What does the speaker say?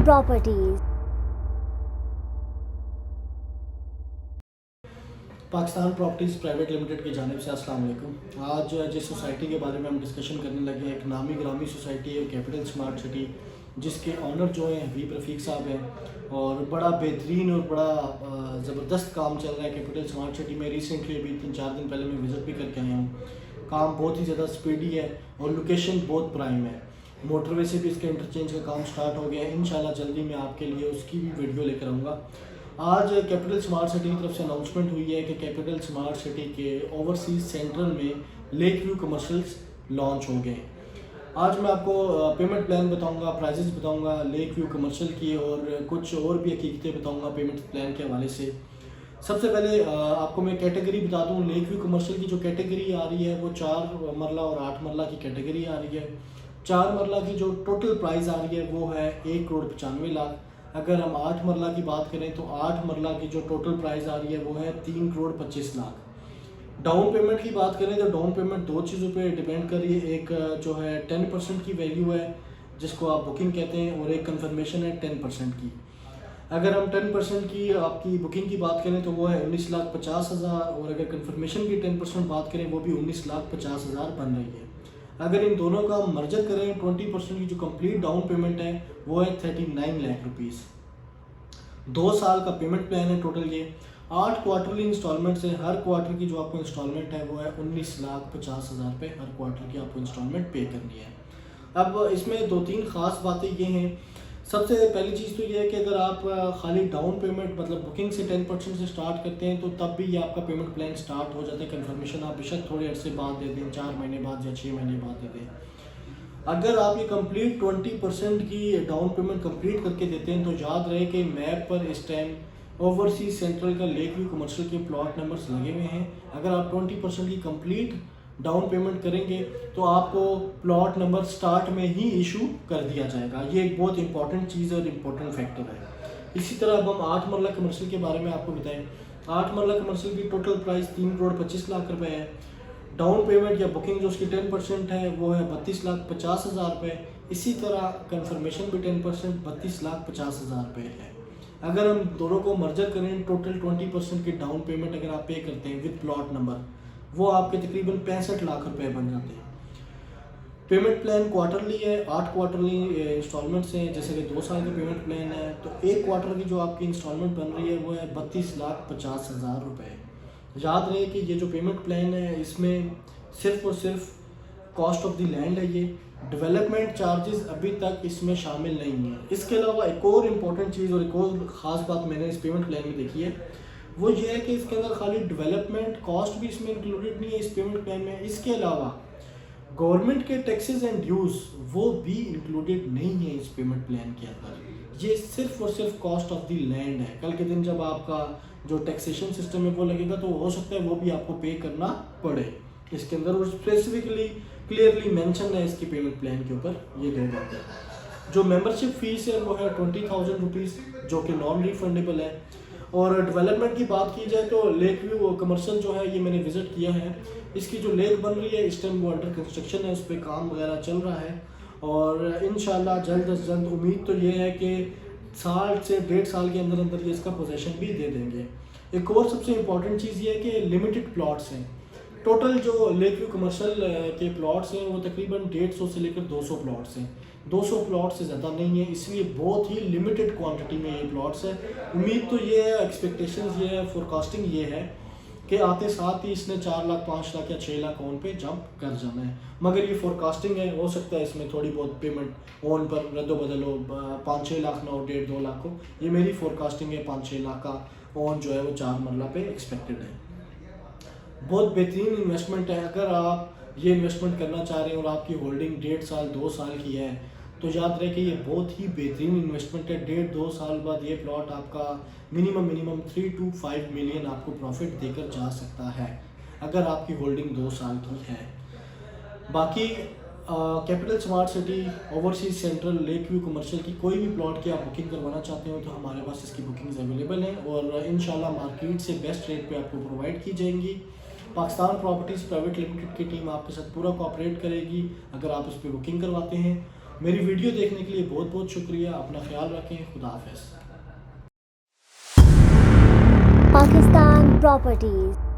Properties. Pakistan properties private limited की जानिब से अस्सलाम वालेकुम। आज जिस सोसाइटी के बारे में हम डिस्कशन करने लगे हैं, एक नामी ग्रामी सोसाइटी है कैपिटल स्मार्ट सिटी, जिसके ऑनर जो हैं हबीब रफ़ीक साहब हैं और बड़ा बेहतरीन और बड़ा ज़बरदस्त काम चल रहा है कैपिटल स्मार्ट सिटी में। रिसेंटली अभी 3-4 दिन पहले मैं विज़िट भी करके आया हूँ। काम बहुत ही ज़्यादा स्पीडी है और लोकेशन बहुत प्राइम है। मोटरवे से भी इसके इंटरचेंज का काम स्टार्ट हो गया है। इंशाल्लाह जल्दी मैं आपके लिए उसकी भी वीडियो लेकर आऊँगा। आज कैपिटल स्मार्ट सिटी की तरफ से अनाउंसमेंट हुई है कि कैपिटल स्मार्ट सिटी के ओवरसीज सेंट्रल में लेक व्यू कमर्शियल्स लॉन्च हो गए। आज मैं आपको पेमेंट प्लान बताऊंगा, प्राइजेस बताऊंगा लेक व्यू कमर्शियल की, और कुछ और भी हकीकतें बताऊंगा पेमेंट प्लान के हवाले से। सबसे पहले आपको मैं कैटेगरी बता दूं। लेक व्यू कमर्शियल की जो कैटेगरी आ रही है वो 4 मरला और 8 मरला की कैटेगरी आ रही है। 4 मरला की जो टोटल प्राइस आ रही है वो है 1,95,00,000। अगर हम 8 मरला की बात करें तो 8 मरला की जो टोटल प्राइस आ रही है वो है 3,25,00,000। डाउन पेमेंट की बात करें तो डाउन पेमेंट 2 चीज़ों पे डिपेंड कर रही है। एक जो है 10% की वैल्यू है जिसको आप बुकिंग कहते हैं, और एक कंफर्मेशन है 10% की। अगर हम 10% की आपकी बुकिंग की बात करें तो वो है 19,50,000, और अगर कंफर्मेशन की 10% बात करें वो भी 19,50,000 बन रही है। अगर इन दोनों का मर्जर करें 20% की जो कंप्लीट डाउन पेमेंट है वो है 39 लाख रुपीज़। 2 साल का पेमेंट प्लान है टोटल। ये 8 क्वार्टरली इंस्टॉलमेंट से हर क्वार्टर की जो आपको इंस्टॉलमेंट है वो है 19,50,000 रुपये हर क्वार्टर की आपको इंस्टॉलमेंट पे करनी है। अब इसमें 2-3 ख़ास बातें ये हैं। सबसे पहली चीज़ तो ये है कि अगर आप खाली डाउन पेमेंट मतलब बुकिंग से 10% से स्टार्ट करते हैं तो तब भी ये आपका पेमेंट प्लान स्टार्ट हो जाता है। कंफर्मेशन आप बेशक थोड़े अर्से बाद दे दें, 4 महीने बाद या 6 महीने बाद दे दें। अगर आप ये कंप्लीट 20% की डाउन पेमेंट कंप्लीट करके देते हैं तो याद रहे कि मैप पर इस टाइम ओवरसीज सेंट्रल का लेक व्यू कमर्शियल के प्लॉट नंबर्स लगे हुए हैं। अगर आप 20% की कंप्लीट डाउन पेमेंट करेंगे तो आपको प्लॉट नंबर स्टार्ट में ही इशू कर दिया जाएगा। ये एक बहुत इंपॉर्टेंट चीज़ और इम्पोर्टेंट फैक्टर है। इसी तरह अब हम 8 मरला कमर्शियल के बारे में आपको बताएं। 8 मरला कमर्शियल की टोटल प्राइस 3,25,00,000 रुपये है। डाउन पेमेंट या बुकिंग जो उसकी 10% है वो है 32,50,000 रुपये। इसी तरह कंफर्मेशन भी 10% 32,50,000 रुपये है। अगर हम दोनों को मर्जर करें टोटल 20% की डाउन पेमेंट अगर आप पे करते हैं विद प्लॉट नंबर, वो आपके तकरीबन 65 लाख रुपए बन जाते हैं। पेमेंट प्लान क्वार्टरली है, 8 क्वार्टरली इंस्टॉलमेंट्स हैं। जैसे कि 2 साल का पेमेंट प्लान है तो एक क्वार्टर की जो आपकी इंस्टॉलमेंट बन रही है वो है 32,50,000 रुपये। याद रहे कि ये जो पेमेंट प्लान है इसमें सिर्फ और सिर्फ कॉस्ट ऑफ द लैंड है। ये डेवलपमेंट चार्जेस अभी तक इसमें शामिल नहीं है। इसके अलावा एक और इम्पोर्टेंट चीज़ और एक और ख़ास बात मैंने इस पेमेंट प्लान में देखी है, वो ये है कि इसके अंदर खाली डेवलपमेंट कॉस्ट भी इसमें इंक्लूडेड नहीं है इस पेमेंट प्लान में। इसके अलावा गवर्नमेंट के टैक्सेस एंड ड्यूज़ वो भी इंक्लूडेड नहीं है इस पेमेंट प्लान के अंदर। ये सिर्फ और सिर्फ कॉस्ट ऑफ द लैंड है। कल के दिन जब आपका जो टैक्सेशन सिस्टम है वो लगेगा तो हो सकता है वो भी आपको पे करना पड़े इसके अंदर, और स्पेसिफिकली क्लियरली मेंशन है इसकी पेमेंट प्लान के ऊपर ये 2 बातें। जो मेंबरशिप फीस है वो है 20,000 रुपीज़ जो कि नॉन रिफंडेबल है। और डेवलपमेंट की बात की जाए तो लेक व्यू कमर्शियल जो है ये मैंने विज़िट किया है। इसकी जो लेक बन रही है इस टाइम वो अंडर कंस्ट्रक्शन है, उस पर काम वगैरह चल रहा है, और इंशाल्लाह जल्द अज जल्द उम्मीद तो ये है कि साल से 1.5 साल के अंदर अंदर ये इसका पोजेसन भी दे देंगे। एक और सबसे इम्पॉर्टेंट चीज़ ये है कि लिमिटेड प्लॉट्स हैं। टोटल जो लेक व्यू कमर्शियल के प्लॉट्स हैं वो तकरीबन 150 से लेकर 200 प्लॉट्स हैं। 200 प्लॉट से ज़्यादा नहीं है, इसलिए बहुत ही लिमिटेड क्वांटिटी में ये प्लॉट्स है। उम्मीद तो ये है, एक्सपेक्टेशंस ये है, फोरकास्टिंग ये है कि आते साथ ही इसने 4 लाख 5 लाख या 6 लाख ऑन पे जंप कर जाना है। मगर ये फोरकास्टिंग है, हो सकता है इसमें थोड़ी बहुत पेमेंट ऑन पर रद्दो बदल हो, 5-6 लाख ना हो, 1.5-2 लाख हो। ये मेरी फोरकास्टिंग है, 5-6 लाख का ऑन जो है वो 4 मरला पे एक्सपेक्टेड है। बहुत बेहतरीन इन्वेस्टमेंट है। अगर आप ये इन्वेस्टमेंट करना चाह रहे हैं और आपकी होल्डिंग 1.5 साल 2 साल की है तो याद रहे कि ये बहुत ही बेहतरीन इन्वेस्टमेंट है। 1.5-2 साल बाद ये प्लॉट आपका मिनिमम 3 to 5 मिलियन आपको प्रॉफिट देकर जा सकता है अगर आपकी होल्डिंग 2 साल की है। बाकी capital smart city overseas central lake view commercial की कोई भी प्लॉट की आप बुकिंग करवाना चाहते हो तो हमारे पास इसकी बुकिंग्स अवेलेबल हैं, और इंशाल्लाह मार्केट से बेस्ट रेट पे आपको प्रोवाइड की जाएंगी। पाकिस्तान प्रॉपर्टीज़ प्राइवेट लिमिटेड की टीम आपके साथ पूरा कोऑपरेट करेगी अगर आप इस पर बुकिंग करवाते हैं। मेरी वीडियो देखने के लिए बहुत बहुत शुक्रिया। अपना ख्याल रखें। खुदा हाफिज़। Pakistan Properties.